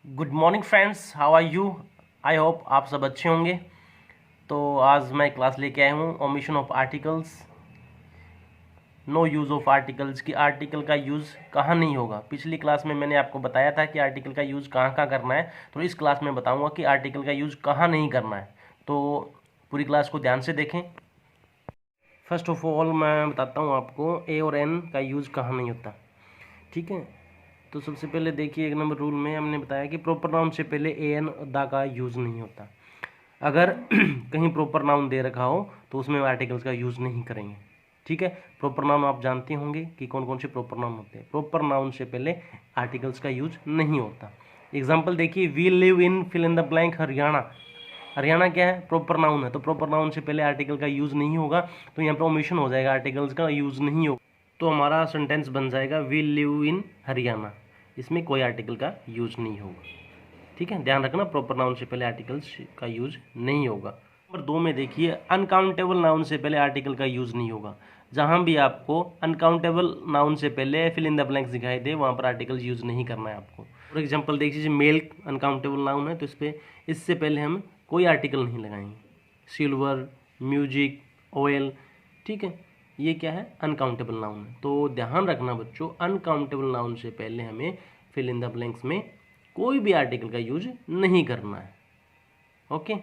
Good morning friends, how are you. I hope आप सब अच्छे होंगे। तो आज मैं क्लास लेके आया हूँ omission of articles, no use of articles कि आर्टिकल का यूज़ कहाँ नहीं होगा। पिछली क्लास में मैंने आपको बताया था कि आर्टिकल का यूज़ कहाँ कहाँ करना है, तो इस क्लास में बताऊँगा कि आर्टिकल का यूज़ कहाँ नहीं करना है। तो पूरी क्लास को ध्यान से देखें। फर्स्ट ऑफ ऑल मैं बताता हूँ आपको ए और एन का यूज़ कहाँ नहीं होता, ठीक है। तो सबसे पहले देखिए, एक नंबर रूल में हमने बताया कि प्रॉपर नाउन से पहले ए एन दा का यूज़ नहीं होता। अगर कहीं प्रॉपर नाउन दे रखा हो तो उसमें आर्टिकल्स का यूज़ नहीं करेंगे, ठीक है। प्रॉपर नाउन आप जानते होंगे कि कौन कौन से प्रॉपर नाउन होते हैं। प्रॉपर नाउन से पहले आर्टिकल्स का यूज नहीं होता। एग्जाम्पल देखिए, we live in fill in the blank Haryana. Haryana क्या है? प्रॉपर नाउन है, तो प्रॉपर नाउन से पहले आर्टिकल का यूज़ नहीं होगा, तो यहाँ पर ओमिशन हो जाएगा, आर्टिकल्स का यूज़ नहीं होगा। तो हमारा सेंटेंस बन जाएगा वी लिव इन हरियाणा, इसमें कोई आर्टिकल का यूज़ नहीं होगा, ठीक है। ध्यान रखना, प्रॉपर नाउन से पहले आर्टिकल्स का यूज नहीं होगा। नंबर 2 में देखिए, अनकाउंटेबल नाउन से पहले आर्टिकल का यूज नहीं होगा। जहां भी आपको अनकाउंटेबल नाउन से पहले फिल इन द ब्लैंक्स दिखाई दे, वहां पर आर्टिकल यूज नहीं करना है आपको। फॉर एग्जांपल देख लीजिए, मिल्क अनकाउंटेबल नाउन है, तो इससे पहले हम कोई आर्टिकल नहीं लगाएंगे। सिल्वर, म्यूजिक, ऑयल, ठीक है, ये क्या है? अनकाउंटेबल नाउन है। तो ध्यान रखना बच्चों, अनकाउंटेबल नाउन से पहले हमें फिल इन द ब्लैंक्स में कोई भी आर्टिकल का यूज नहीं करना है, ओके।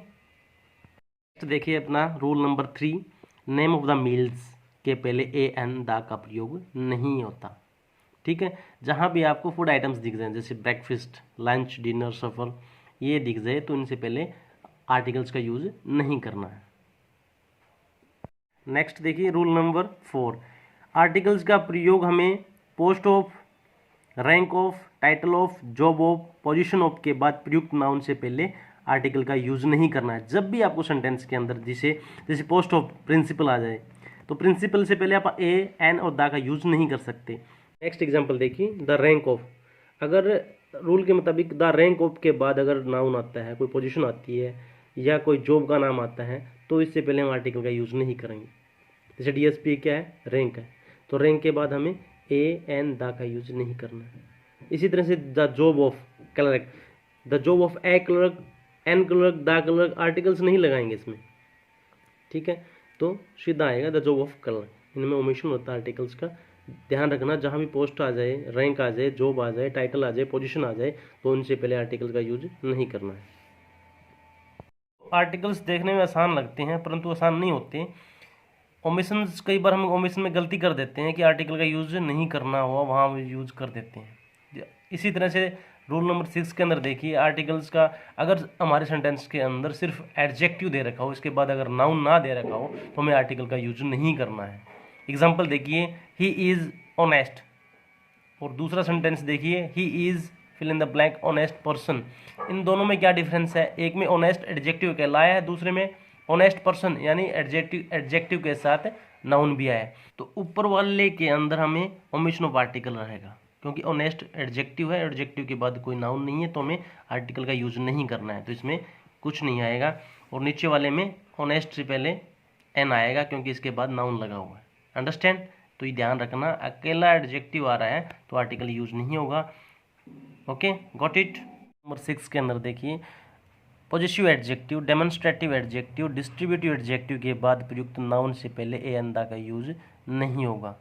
तो देखिए अपना rule number 3, name of the meals के पहले ए एन दा का प्रयोग नहीं होता, ठीक है। जहाँ भी आपको फूड आइटम्स दिख जाए, जैसे ब्रेकफास्ट, लंच, डिनर, सफ़र, ये दिख जाए तो इनसे पहले आर्टिकल्स का यूज नहीं करना है। नेक्स्ट देखिए रूल नंबर 4, आर्टिकल्स का प्रयोग हमें post of, rank of, title of, job of, position of के बाद प्रयुक्त नाउन से पहले आर्टिकल का यूज नहीं करना है। जब भी आपको सेंटेंस के अंदर जैसे पोस्ट ऑफ, प्रिंसिपल आ जाए, तो प्रिंसिपल से पहले आप ए एन और दा का यूज नहीं कर सकते। नेक्स्ट एग्जांपल देखिए, द रैंक ऑफ। अगर रूल के मुताबिक द रैंक ऑफ के बाद अगर नाउन आता है, कोई पोजीशन आती है या कोई जॉब का नाम आता है, तो इससे पहले हम आर्टिकल का यूज नहीं करेंगे। जैसे डीएसपी क्या है? रैंक है, तो रैंक के बाद हमें ए एन दा का यूज नहीं करना है। इसी तरह से the job of clerk, the job of a clerk, an clerk, the clerk, articles नहीं लगाएंगे इसमें, ठीक है। तो सीधा आएगा द जॉब ऑफ क्लर्क, इनमें ओमिशन होता है आर्टिकल्स का। ध्यान रखना, जहाँ भी पोस्ट आ जाए, रैंक आ जाए, जॉब आ जाए, टाइटल आ जाए, पोजीशन आ जाए, तो उनसे पहले आर्टिकल्स का यूज नहीं करना है। आर्टिकल्स देखने में आसान लगते हैं परंतु आसान नहीं होते। ओमिशन, कई बार हम ओमिशन में गलती कर देते हैं कि आर्टिकल का यूज नहीं करना हुआ, वहाँ हम यूज कर देते हैं। इसी तरह से रूल नंबर 6 के अंदर देखिए, आर्टिकल्स का अगर हमारे सेंटेंस के अंदर सिर्फ एडजेक्टिव दे रखा हो, इसके बाद अगर नाउन ना दे रखा हो, तो हमें आर्टिकल का यूज नहीं करना है। एग्जाम्पल देखिए, ही इज़ ऑनेस्ट, और दूसरा सेंटेंस देखिए, he is fill in the blank honest person. इन दोनों में क्या डिफरेंस है? एक में ऑनेस्ट एडजेक्टिव कहलाया है, दूसरे में ऑनेस्ट पर्सन यानी एडजेक्टिव के साथ नाउन भी आया है। तो ऊपर वाले के अंदर हमें ओमिशन ऑफ आर्टिकल रहेगा, क्योंकि ऑनेस्ट एडजेक्टिव है, एडजेक्टिव के बाद कोई नाउन नहीं है, तो हमें आर्टिकल का यूज नहीं करना है, तो इसमें कुछ नहीं आएगा। और नीचे वाले में ऑनेस्ट से पहले एन आएगा, क्योंकि इसके बाद नाउन लगा हुआ है। अंडरस्टैंड? तो ये ध्यान रखना, अकेला एडजेक्टिव आ रहा है तो आर्टिकल यूज नहीं होगा, ओके, गॉट इट। नंबर 6 के अंदर देखिए, positive adjective, demonstrative adjective, distributive adjective के बाद प्रयुक्त नाउन से पहले ए एन दा का यूज नहीं होगा।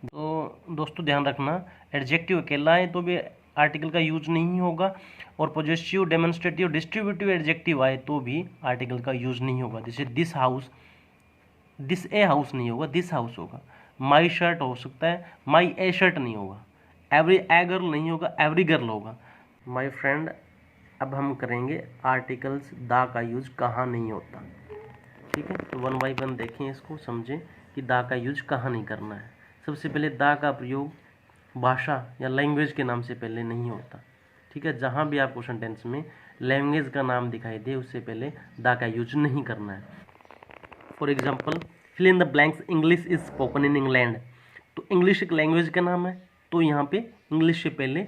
तो दोस्तों ध्यान रखना, एडजेक्टिव अकेला है तो भी आर्टिकल का यूज नहीं होगा, और पॉजिटिव, डेमोन्स्ट्रेटिव, डिस्ट्रीब्यूटिव एडजेक्टिव आए तो भी आर्टिकल का यूज नहीं होगा। जैसे this house, this a house नहीं होगा, दिस हाउस होगा। माई शर्ट हो सकता है, माई ए शर्ट नहीं होगा। एवरी ए गर्ल नहीं होगा, एवरी गर्ल होगा। माई फ्रेंड, अब हम करेंगे आर्टिकल्स दा का यूज कहाँ नहीं होता, ठीक है। तो वन बाई वन देखें, इसको समझें कि दा का यूज कहाँ नहीं करना है। सबसे पहले दा का प्रयोग भाषा या लैंग्वेज के नाम से पहले नहीं होता, ठीक है। जहाँ भी आपको सेंटेंस में लैंग्वेज का नाम दिखाई दे, उससे पहले दा का यूज नहीं करना है। For example, fill in the blanks, English is spoken in England. तो इंग्लिश एक लैंग्वेज का नाम है, तो यहाँ पे इंग्लिश से पहले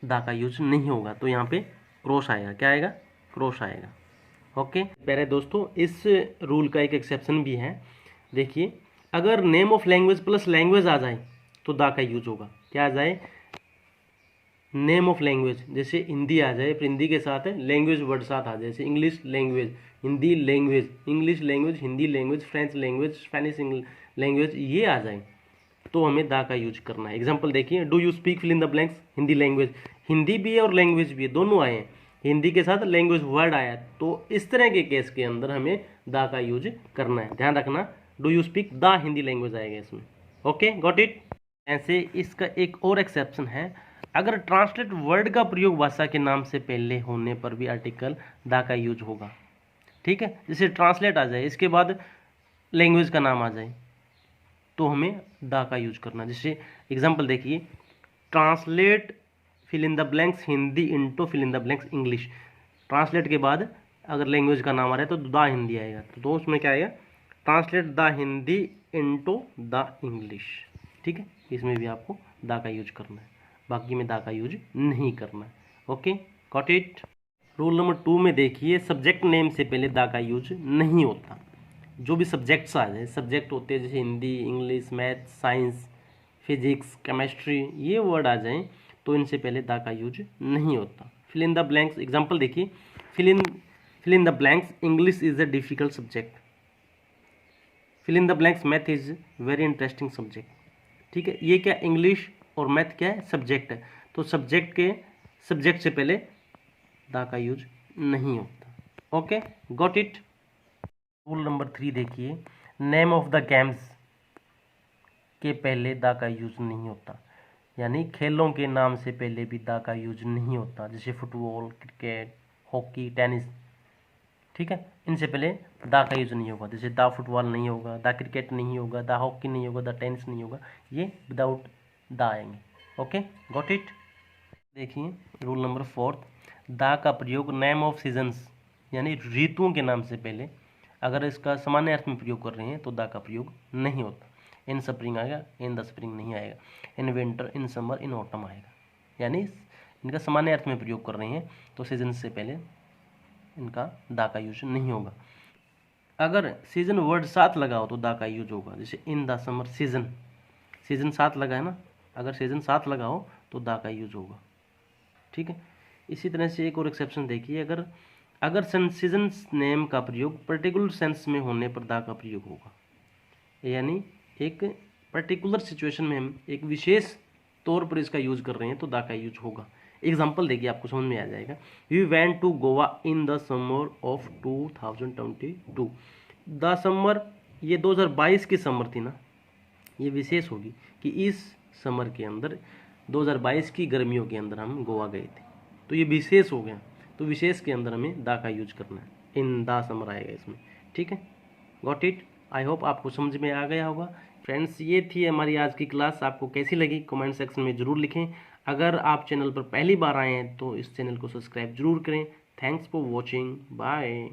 दा का यूज नहीं होगा, तो यहाँ पे क्रॉस आएगा। क्या आएगा? क्रॉस आएगा, ओके। प्यारे दोस्तों, इस रूल का एक एक्सेप्शन भी है। देखिए, अगर name of language plus language आ जाए तो दा का यूज होगा। क्या आ जाए? नेम ऑफ लैंग्वेज, जैसे हिंदी आ जाए, फिर हिंदी के साथ लैंग्वेज वर्ड साथ आ जाए, जैसे English language, Hindi language, English language, Hindi language, French language, Spanish language, ये आ जाए तो हमें दा का यूज करना है। एग्जाम्पल देखिए, do you speak fill in the blanks, Hindi language, Hindi भी है और लैंग्वेज भी है, दोनों आए हैं, हिंदी के साथ लैंग्वेज वर्ड आया, तो इस तरह के केस के अंदर हमें दा का यूज करना है। ध्यान रखना, do you speak the Hindi language आएगा इसमें। Okay, got it. ऐसे इसका एक और एक्सेप्शन है, अगर ट्रांसलेट वर्ड का प्रयोग भाषा के नाम से पहले होने पर भी आर्टिकल दा का यूज होगा। ठीक है, जैसे ट्रांसलेट आ जाए, इसके बाद लैंग्वेज का नाम आ जाए, तो हमें दा का यूज करना। जैसे एग्जांपल देखिए, translate fill in the blanks Hindi into fill in the blanks English, translate के बाद अगर लैंग्वेज का नाम आ रहा है तो द हिंदी आएगा, तो उसमें क्या आएगा, translate the Hindi into the English. ठीक है, इसमें भी आपको दा का यूज करना है, बाकी में दा का यूज नहीं करना है। Okay, got it. Rule number 2 में देखिए, सब्जेक्ट नेम से पहले दा का यूज नहीं होता। जो भी सब्जेक्ट्स आ जाए, सब्जेक्ट होते हैं जैसे Hindi, English, math, science, physics, chemistry, ये वर्ड आ जाएं तो इनसे पहले दा का यूज नहीं होता। Fill in the blanks, example देखिए, fill in the blanks, English is a difficult subject, fill in the blanks, math is very interesting subject. ठीक है, ये क्या, इंग्लिश और मैथ क्या है, सब्जेक्ट है, तो सब्जेक्ट से पहले दा का यूज नहीं होता। Okay, got it. Rule number 3 देखिए, नेम ऑफ द गेम्स के पहले दा का यूज नहीं होता, यानी खेलों के नाम से पहले भी दा का यूज नहीं होता, जैसे फुटबॉल, क्रिकेट, हॉकी, टेनिस। ठीक है, इनसे पहले दा का यूज नहीं होगा, जैसे दा फुटबॉल नहीं होगा, दा क्रिकेट नहीं होगा, दा हॉकी नहीं होगा, दा टेनिस नहीं होगा, ये विदाउट दा आएंगे। Okay, got it. देखिए रूल नंबर 4, दा का प्रयोग नेम ऑफ सीजन्स यानी ऋतुओं के नाम से पहले अगर इसका सामान्य अर्थ में प्रयोग कर रहे हैं तो दा का प्रयोग नहीं होता। इन स्प्रिंग आएगा, इन द स्प्रिंग नहीं आएगा, in winter, in summer, in autumn आएगा, यानी इनका सामान्य अर्थ में प्रयोग कर रहे हैं तो सीजन से पहले इनका दा का यूज नहीं होगा। अगर सीजन वर्ड साथ लगा हो तो दा का यूज होगा, जैसे इन द समर सीजन, सीजन साथ लगा है ना, अगर सीजन साथ लगा हो तो दा का यूज होगा। ठीक है, इसी तरह से एक और एक्सेप्शन देखिए, अगर सीजन नेम का प्रयोग पर्टिकुलर सेंस में होने पर दा का प्रयोग होगा, यानी एक पर्टिकुलर सिचुएशन में हम एक विशेष तौर पर इसका यूज कर रहे हैं तो दा का यूज होगा। एग्जाम्पल देखिए, आपको समझ में आ जाएगा, we went to Goa in the summer of 2022। The summer, ये 2022 की समर थी ना, ये विशेष होगी कि इस समर के अंदर 2022 की गर्मियों के अंदर हम गोवा गए थे, तो ये विशेष हो गया, तो विशेष के अंदर हमें दा का यूज करना है, इन द समर आएगा इसमें। ठीक है, गॉट इट। आई होप आपको समझ में आ गया होगा। फ्रेंड्स, ये थी हमारी आज की क्लास, आपको कैसी लगी कमेंट सेक्शन में ज़रूर लिखें। अगर आप चैनल पर पहली बार आए हैं तो इस चैनल को सब्सक्राइब जरूर करें। Thanks for watching, bye.